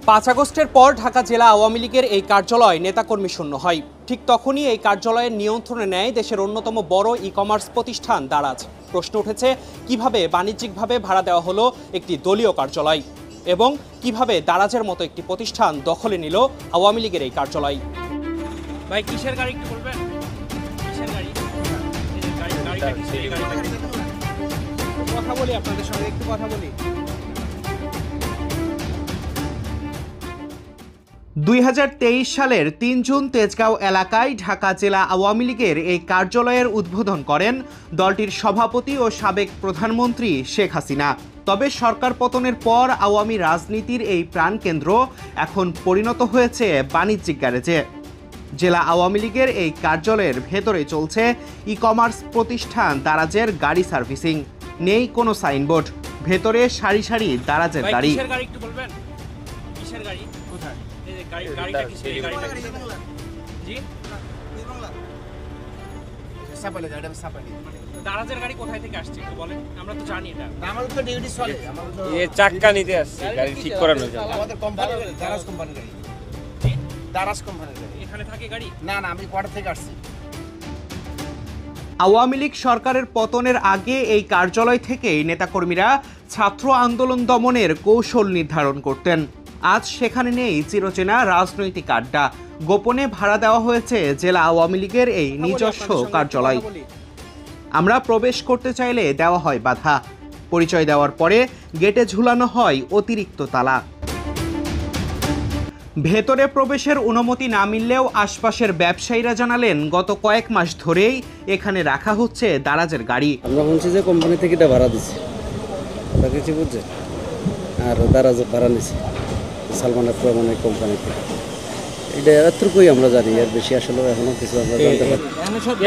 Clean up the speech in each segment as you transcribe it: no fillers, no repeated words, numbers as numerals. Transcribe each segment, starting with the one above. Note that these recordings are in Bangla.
5 আগস্টের পর ঢাকা জেলা আওয়ামী লীগের এই কার্যালয় নেতাকর্মী শূন্য হয়। ঠিক তখনই এই কার্যালয়ের নিয়ন্ত্রণে নেয় দেশের অন্যতম বড় ই-কমার্স প্রতিষ্ঠান দারাজ। প্রশ্ন উঠেছে, কিভাবে বাণিজ্যিকভাবে ভাড়া দেওয়া হলো একটি দলীয় কার্যালয় এবং কিভাবে দারাজের মতো একটি প্রতিষ্ঠান দখলে নিল আওয়ামী লীগের এই কার্যালয়। ভাই, কিসের গাড়ি একটু বলবেন? কিসের গাড়ি? কথা বলি আপনাদের সঙ্গে, একটু কথা বলি। 2023 সালের 3 জুন তেজগাঁও এলাকায় ঢাকা জেলা আওয়ামী লীগের এই কার্যালয়ের উদ্বোধন করেন দলটির সভাপতি ও সাবেক প্রধানমন্ত্রী শেখ হাসিনা। তবে সরকার পতনের পর আওয়ামী রাজনীতির এই প্রাণকেন্দ্র এখন পরিণত হয়েছে বাণিজ্যিক গ্যারেজে। জেলা আওয়ামী লীগের এই কার্যালয়ের ভেতরে চলছে ই-কমার্স প্রতিষ্ঠান দারাজের গাড়ি সার্ভিসিং। নেই কোনো সাইনবোর্ড, ভেতরে সারি সারি দারাজের গাড়ি। দারাজের গাড়ি কোথায় থেকে আসছে একটু বলেন, আমরা তো জানি এটা। আমাদের তো ডিউটি চলে, এই চাক্কা নিতে আসছে, গাড়ি ঠিক করানোর জন্য। আমাদের কোম্পানি, দারাজ কোম্পানির গাড়ি। দারাজ কোম্পানির গাড়ি এখানে থাকে গাড়ি? না না, আমি কোয়ার্টার থেকে আসছি। আওয়ামী লীগ সরকারের পতনের আগে এই কার্যালয় থেকেই নেতাকর্মীরা ছাত্র আন্দোলন দমনের কৌশল নির্ধারণ করতেন। আজ সেখানে নেই চিরচেনা রাজনৈতিক আড্ডা। গোপনে ভাড়া দেওয়া হয়েছে জেলা আওয়ামী লীগের এই নিজস্ব কার্যালয়। আমরা প্রবেশ করতে চাইলে দেওয়া হয় বাধা। পরিচয় দেওয়ার পরে গেটে ঝুলানো হয় অতিরিক্ত তালা। ভেতরে প্রবেশের অনুমতি না মিললেও আশপাশের ব্যবসায়ীরা জানালেন, গত কয়েক মাস ধরেই এখানে রাখা হচ্ছে দারাজের গাড়ি। আমরা বলছি যে কোম্পানি থেকে এটা ভাড়া দিচ্ছে, কিছু বুঝছে, আর দারাজ ভাড়া নিচ্ছে সালমান রহমানের কোম্পানি থেকে। এটা এতটুকুই আমরা জানি, এর বেশি আসলে এখনো কিছু আমরা জানতে পারি।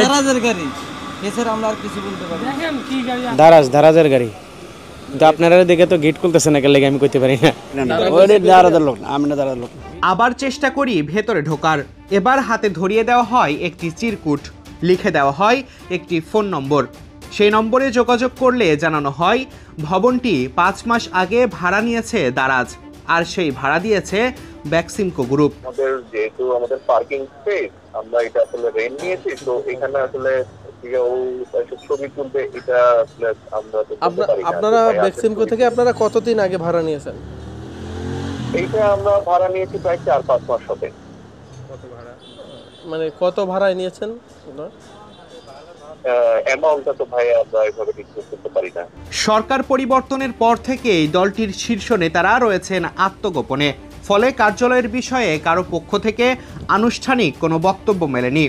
দারাজের গাড়ি এছাড়া আমরা আর কিছু বলতে পারি না। দারাজের গাড়ি, কিন্তু আপনারা দেখে তো গেট খুলতেছে না, কেন আমি কইতে পারি না। দারাজের লোক না, আমি না দারাজের লোক। আবার চেষ্টা করি ভেতরে ঢোকার। এবার হাতে ধরিয়ে দেওয়া হয় একটি চিরকুট, লিখে দেওয়া হয় একটি ফোন নম্বর। সেই নম্বরে যোগাযোগ করলে জানানো হয় ভবনটি 5 মাস আগে ভাড়া নিয়েছে দারাজ, আর সেই ভাড়া দিয়েছে ব্যাক্সিমকো গ্রুপ। যেহেতু আমাদের পার্কিং স্পেস, আমরা এটা আসলে রেন্ট নিয়েছি, তো এখানে আসলে ছবি তুলবে এটা আপনারা ব্যাক্সিমকো থেকে আপনারা কতদিন আগে ভাড়া নিয়েছেন? এইটা আমরা ভাড়া নিয়েছি প্রায় 4-5 মাস হবে। কত ভাড়া, মানে কত ভাড়ায় নিয়েছেন? সরকার পরিবর্তনের পর থেকেই দলটির শীর্ষ নেতারা রয়েছেন আত্মগোপনে। ফলে কার্যালয়ের বিষয়ে কারো পক্ষ থেকে আনুষ্ঠানিক কোনো বক্তব্য মেলেনি।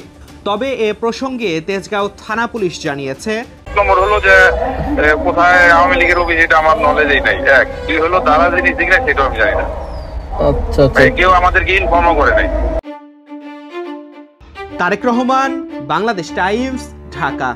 তবে এ প্রসঙ্গে তেজগাঁও থানা পুলিশ জানিয়েছে, নম্বর হলো যে কোথায় আওয়ামী লীগের অফিস, এটা আমার নলেজেই নাই। এক, দুই হলো দারাজের নিচে সেটা আমি জানি না। আচ্ছা, কেউ আমাদেরকে ইনফর্মও করে নাই। তারেক রহমান, বাংলাদেশ টাইমস, ঢাকা।